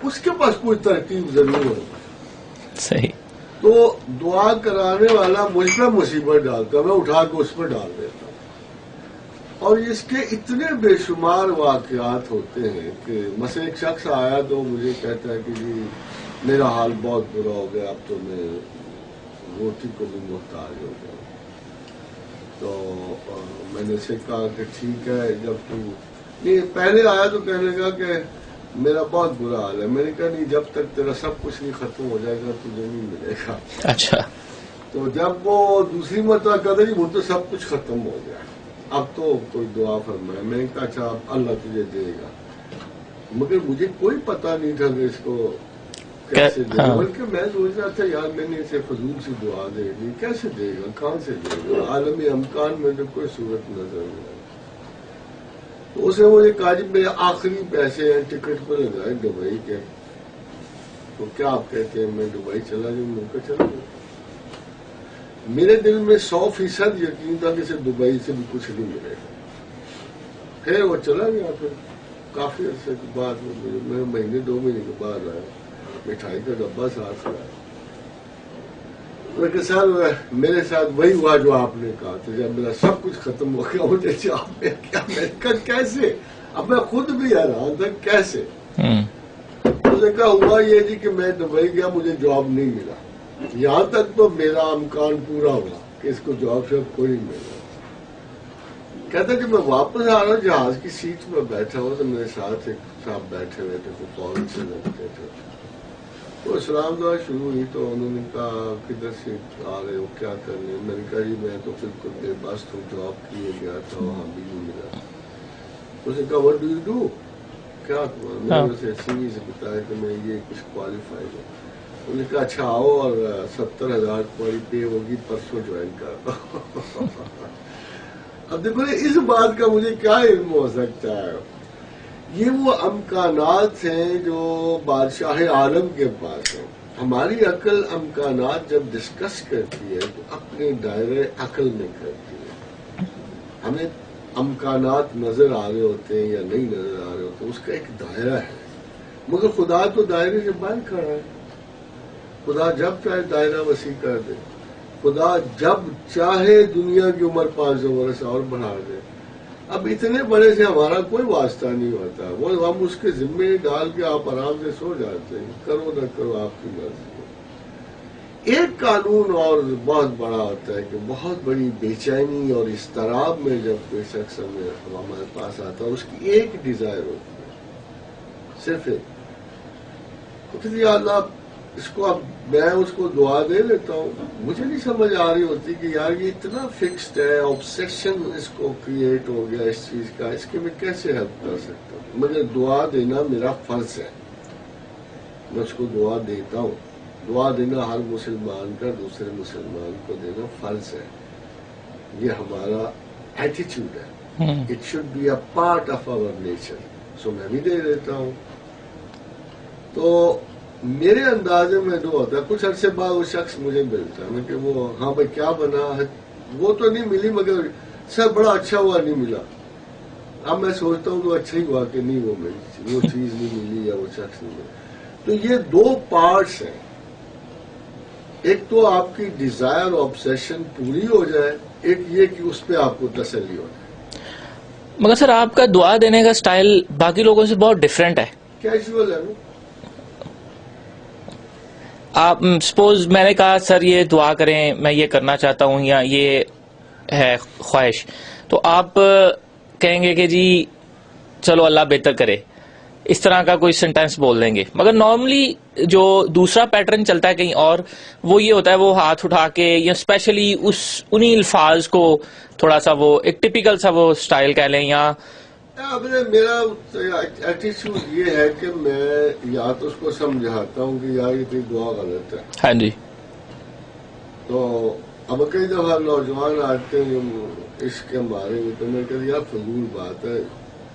اس کے پاس کوئی ترکیب ضرور ہوگی. صحیح. تو دعا کرانے والا مجھ پہ مصیبت ڈالتا، میں اٹھا کے اس پہ ڈال دیتا ہوں. اور اس کے اتنے بے شمار واقعات ہوتے ہیں کہ مثلا ایک شخص آیا تو مجھے کہتا ہے کہ جی میرا حال بہت برا ہو گیا، اب تو میں روٹی کو بھی محتاج ہو گیا. تو میں نے اسے کہا کہ ٹھیک ہے، جب تو یہ پہلے آیا تو کہنے لگا کہ میرا بہت برا حال ہے. میں نے کہا نہیں، جب تک تیرا سب کچھ نہیں ختم ہو جائے گا تجھے نہیں ملے گا. اچھا. تو جب وہ دوسری مرتبہ کہتا جی وہ تو سب کچھ ختم ہو گیا، اب تو کوئی دعا فرمائے. میں نے کہا اچھا اب اللہ تجھے دے گا. مگر مجھے کوئی پتہ نہیں تھا کہ اس کو کیسے دے گا، بلکہ میں سوچ رہا تھا یار میں نے اسے فضول سی دعا دے دی، کیسے دے گا، کہاں سے دے گا، عالمی امکان میں تو کوئی صورت نظر نہیں آئی. تو اس نے مجھے کہا جی میرے آخری پیسے ہیں ٹکٹ پہ لگائے دبئی کے، تو کیا آپ کہتے ہیں میں دبئی چلا جاؤں؟ میں کہا چلا جاؤں. میرے دل میں 100% یقین تھا کہ اسے دبئی سے بھی کچھ نہیں ملے گا. پھر وہ چلا گیا. پھر کافی عرصے کے بعد میں مہینے 2 مہینے کے بعد آیا، مٹھائی کا ڈبہ ساتھ لایا. میرے ساتھ وہی ہوا جو آپ نے کہا تھا. جب میرا سب کچھ ختم ہو گیا مجھے جاب میں کیا، میں کہا کیسے؟ اب میں خود بھی حیران تھا کیسے. مجھے کہا ہوا یہ جی کہ میں دبئی گیا، مجھے جاب نہیں ملا. یہاں تک تو میرا امکان پورا ہوا کہ اس کو جاب شاب کوئی نہیں ملا. کہتا کہ میں واپس آ رہا ہوں، جہاز کی سیٹ میں بیٹھا ہوں تو میرے ساتھ ایک صاحب بیٹھے ہوئے تھے، تو فوراً سے لگتے تھے. تو اسلام دعا شروع ہوئی تو انہوں نے کہا کدھر سے آ رہے ہو، کیا کرنے؟ میں نے کہا جی میں تو بالکل بے بس ہوں، جاب کیے گیا تھا وہاں بھی نہیں ملا. اس نے کہا وٹ ڈو یو ڈو، کیا میں نے اسے سی وی سے بتایا کہ میں یہ کچھ کوالیفائڈ ہوں. انہوں نے کہا اچھا آؤ اور 70,000 تمہاری پے ہوگی، پرسوں جوائن کرتا ہوں. اب دیکھو اس بات کا مجھے کیا علم ہو سکتا ہے. یہ وہ امکانات ہیں جو بادشاہ عالم کے پاس ہیں. ہماری عقل امکانات جب ڈسکس کرتی ہے تو اپنے دائرے عقل میں کرتی ہے. ہمیں امکانات نظر آ رہے ہوتے ہیں یا نہیں نظر آ رہے ہوتے، اس کا ایک دائرہ ہے. مگر خدا تو دائرے سے باہر کھڑا ہے. خدا جب چاہے دائرہ وسیع کر دے. خدا جب چاہے دنیا کی عمر 500 برس اور بڑھا دے. اب اتنے بڑے سے ہمارا کوئی واسطہ نہیں ہوتا، وہ ہم اس کے ذمے ڈال کے آپ آرام سے سو جاتے ہیں، کرو نہ کرو آپ کی مرضی. ایک قانون اور بہت بڑا ہوتا ہے کہ بہت بڑی بے چینی اور اضطراب میں جب کوئی شخص ہمارے پاس آتا ہے، اس کی ایک ڈیزائر ہوتی ہے، صرف ایک. تو یا اللہ اس کو اب میں اس کو دعا دے لیتا ہوں. مجھے نہیں سمجھ آ رہی ہوتی کہ یار یہ اتنا فکسڈ ہے، آبسیشن اس کو کریٹ ہو گیا اس چیز کا، اس کے میں کیسے ہیلپ کر سکتا ہوں. مگر دعا دینا میرا فرض ہے، میں اس کو دعا دیتا ہوں. دعا دینا ہر مسلمان کا دوسرے مسلمان کو دینا فرض ہے. یہ ہمارا ایٹیٹیوڈ ہے. It should be a part of our nature. So میں بھی دے دیتا ہوں. تو میرے اندازے میں جو ہوتا ہے کچھ عرصے بعد وہ شخص مجھے ملتا ہے کہ وہ ہاں بھائی کیا بنا ہے، وہ تو نہیں ملی مگر سر بڑا اچھا ہوا نہیں ملا. اب میں سوچتا ہوں تو اچھا ہی ہوا کہ نہیں وہ ملی، وہ چیز نہیں ملی یا وہ شخص نہیں ملا. تو یہ 2 پارٹس ہیں. ایک تو آپ کی ڈیزائر آبسیشن پوری ہو جائے، ایک یہ کہ اس پہ آپ کو تسلی ہو جائے. مگر سر آپ کا دعا دینے کا سٹائل باقی لوگوں سے بہت ڈیفرنٹ ہے. کیجول ہے نا. آپ سپوز میں نے کہا سر یہ دعا کریں، میں یہ کرنا چاہتا ہوں یا یہ ہے خواہش، تو آپ کہیں گے کہ جی چلو اللہ بہتر کرے، اس طرح کا کوئی سینٹینس بول دیں گے. مگر نارملی جو دوسرا پیٹرن چلتا ہے کہیں اور، وہ یہ ہوتا ہے وہ ہاتھ اٹھا کے یا اسپیشلی انہی الفاظ کو تھوڑا سا وہ ایک ٹپیکل سا وہ سٹائل کہہ لیں. یا میرا ایٹیٹیوڈ یہ ہے کہ میں یا تو اس کو سمجھاتا ہوں کہ یار یہ تیری دعا غلط ہے. ہاں جی. تو اب کئی دفعہ نوجوان آتے ہیں عشق کے بارے میں، تو میں کہتا یار فضول بات ہے،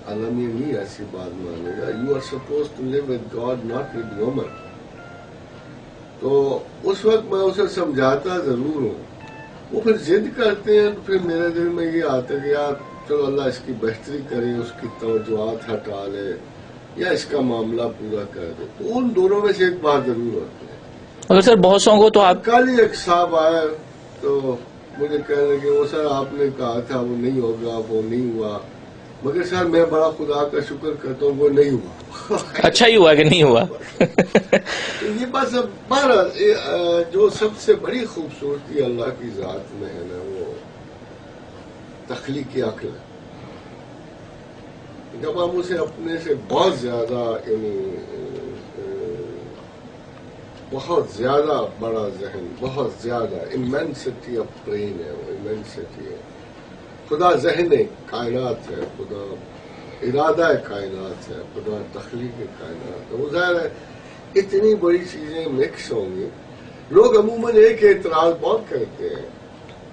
اللہ یہ نہیں ایسی بات مانے گا. You are suppose to live with God not with woman. تو اس وقت میں اسے سمجھاتا ضرور ہوں. وہ پھر ضد کرتے ہیں تو پھر میرے دل میں یہ آتا ہے کہ یار چلو اللہ اس کی بہتری کرے، اس کی توجہات ہٹا لے. یا اس کا معاملہ پورا کر دے. تو ان دونوں میں سے ایک بات ضرور ہوتی ہے. اگر سر بہت سو کو تو آپ کل ہی ایک صاحب آیا تو مجھے کہنے لگے وہ سر آپ نے کہا تھا وہ نہیں ہوگا، وہ نہیں ہوا، مگر سر میں بڑا خدا کا شکر کرتا ہوں وہ نہیں ہوا. اچھا ہی ہوا کہ نہیں ہوا. یہ بس بہرحال جو سب سے بڑی خوبصورتی اللہ کی ذات میں ہے نا وہ تخلیقی عقل ہے. جب ہم اسے اپنے سے بہت زیادہ یعنی بہت زیادہ بڑا ذہن، بہت زیادہ ایمینسٹی آف برین ہے، وہ ایمینسٹی ہے. خدا ذہن کائنات ہے، خدا ارادہ کائنات ہے، خدا تخلیق کائنات ہے. وہ ظاہر ہے اتنی بڑی چیزیں مکس ہوں گی. لوگ عموماً ایک اعتراض بہت کرتے ہیں،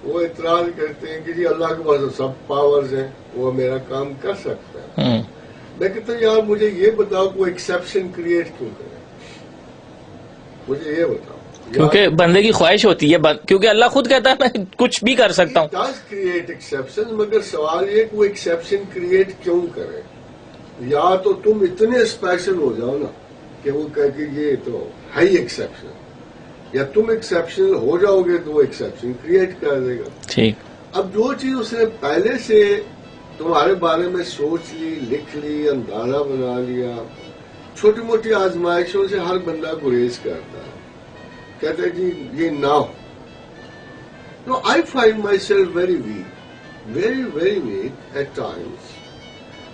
وہ اعتراض کرتے ہیں کہ جی اللہ کے پاس سب پاورز ہیں، وہ میرا کام کر سکتا ہے. میں کہتا ہوں یار مجھے یہ بتاؤ کوئی ایکسیپشن کریٹ کیوں کرے، مجھے یہ بتاؤ. کیونکہ بندے کی خواہش ہوتی ہے، کیونکہ اللہ خود کہتا ہے میں کچھ بھی کر سکتا ہوں. ڈز کریٹ ایکسیپشن، مگر سوال یہ کہ وہ ایکسیپشن کریٹ کیوں کرے. یا تو تم اتنے اسپیشل ہو جاؤ نا کہ وہ کہہ کہ یہ تو ہے ہی ایکسیپشن، یا تم ایکسیپشنل ہو جاؤ گے تو وہ ایکسیپشن کریٹ کر دے گا. ٹھیک. اب جو چیز اس نے پہلے سے تمہارے بارے میں سوچ لی، لکھ لی، اندازہ بنا لیا، چھوٹی موٹی آزمائشوں سے ہر بندہ گریز کرتا ہے، کہتا ہے جی یہ نہ ہو. No I find myself very weak, very very weak at times.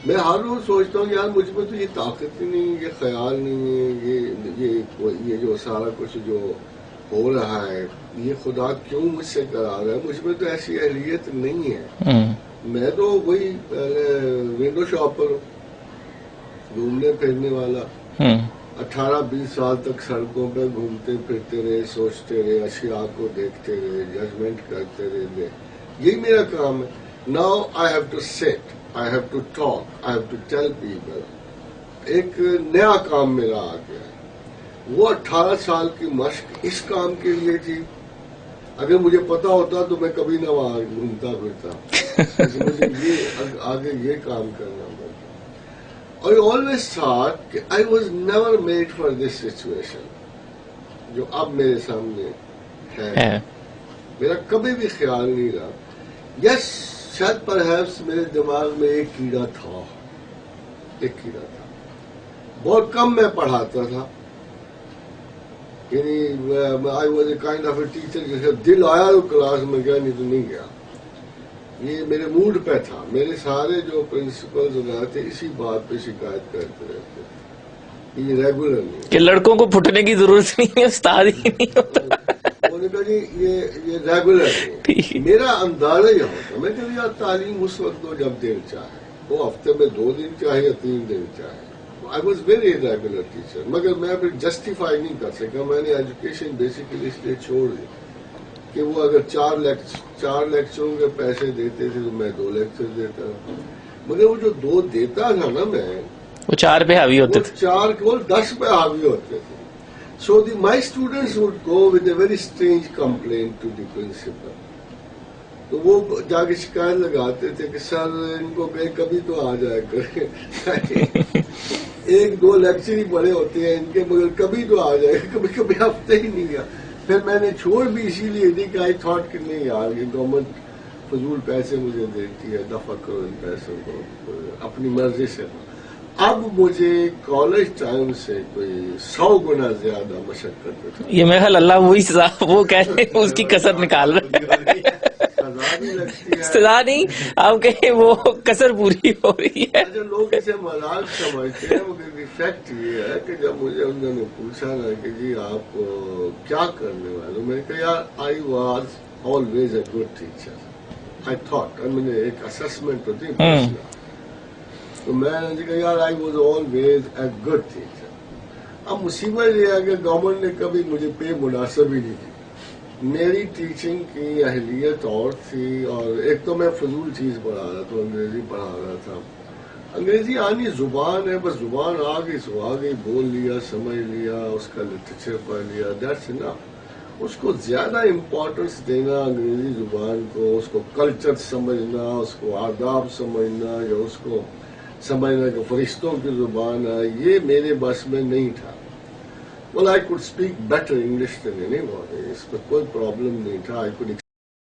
میں ہر روز سوچتا ہوں یار مجھ میں تو یہ طاقت ہی نہیں، یہ خیال نہیں ہے، یہ جو سارا کچھ جو ہو رہا ہے یہ خدا کیوں مجھ سے کرا رہا ہے. مجھ میں تو ایسی اہلیت نہیں ہے. میں تو وہی ونڈو شاپر ہوں، گھومنے پھرنے والا. 18-20 سال تک سڑکوں پہ گھومتے پھرتے رہے، سوچتے رہے، اشیاء کو دیکھتے رہے، ججمنٹ کرتے رہے. یہی میرا کام ہے. Now I have to set, I have to talk, I have to tell people. ایک نیا کام میرا آ گیا ہے. وہ 18 سال کی مشق اس کام کے لیے تھی. اگر مجھے پتا ہوتا تو میں کبھی نہ وہاں گھومتا پھرتا. مجھے یہ آگے یہ کام کرنا پڑتا. اور آلویز تھاٹ کہ I was never made for this situation جو اب میرے سامنے ہے. میرا کبھی بھی خیال نہیں رہا. یس شاید پرہیپس میرے دماغ میں ایک کیڑا تھا، بہت کم میں پڑھاتا تھا. یعنی I was a kind of a teacher جیسے دل آیا تو کلاس میں گیا، نہیں تو نہیں گیا. یہ میرے موڈ پہ تھا. میرے سارے جو پرنسپلز وغیرہ تھے اسی بات پہ شکایت کرتے رہتے تھے. یہ ریگولر نہیں کہ لڑکوں کو پھٹنے کی ضرورت نہیں ہے، استاد ہی نہیں ہوتا. انہوں نے کہا جی یہ ریگولر نہیں. میرا اندازہ یہ ہوتا، میں کہ یار تعلیم اس وقت دو جب دن چاہے، وہ ہفتے میں 2 دن چاہے یا 3 دن چاہے. I was very regular teacher, مگر میں پھر جسٹیفائی نہیں کر سکا. میں نے ایجوکیشن بیسیکلی اس لیے چھوڑ دی کہ وہ اگر 4 لیکچروں کے پیسے دیتے تھے تو میں 2 لیکچر دیتا. مگر وہ جو 2 دیتا تھا نا میں، وہ 4 پہ حاوی ہوتے تھے. 4 کول 10 پہ حاوی ہوتے تھے. So my students would go with a very strange complaint to the principal. تو وہ جا کے شکایت لگاتے تھے کہ سر ان کو کبھی تو آ جائے کرے. 1-2 لیکچر ہی بڑے ہوتے ہیں ان کے، مگر کبھی تو آ جائے، کبھی ہفتے ہی نہیں گیا. پھر میں نے چھوڑ بھی اسی لیے دی کہ آئی تھاٹ کہ نہیں یار یہ گورنمنٹ فضول پیسے مجھے دیتی ہے، دفع کرو ان پیسوں کو اپنی مرضی سے. اب مجھے کالج ٹائم سے کوئی 100 گنا زیادہ مشقت ہوتی. یہ میرا خیال اللہ وہی سزا وہ کہتے ہیں اس کی کسر نکال رہے ہیں. سزا نہیں، آپ کہیں وہ کسر پوری ہو رہی ہے. لوگ اسے مذاق سمجھتے ہیں، مگر فیکٹ یہ ہے کہ جب مجھے انہوں نے پوچھا نا کہ جی آپ کیا کرنے والے، میں نے کہا یار I was always a good teacher. I thought ایک اسسمنٹ ہوتی ہے، تو میں نے کہا یار I was always a good teacher. اب مصیبت یہ ہے کہ گورنمنٹ نے کبھی مجھے پے مناسب ہی نہیں دی. میری ٹیچنگ کی اہلیت اور تھی، اور ایک تو میں فضول چیز پڑھا رہا تھا، انگریزی پڑھا رہا تھا. انگریزی آنی زبان ہے، بس زبان آ گئی بول لیا، سمجھ لیا، اس کا لٹریچر پڑھ لیا، دیٹس انف. اس کو زیادہ امپورٹنس دینا انگریزی زبان کو، اس کو کلچر سمجھنا، اس کو آداب سمجھنا، یا اس کو سمجھنا کہ فرشتوں کی زبان ہے، یہ میرے بس میں نہیں تھا. Well, I could speak better English than anybody. اس میں کوئی پرابلم نہیں تھا. I could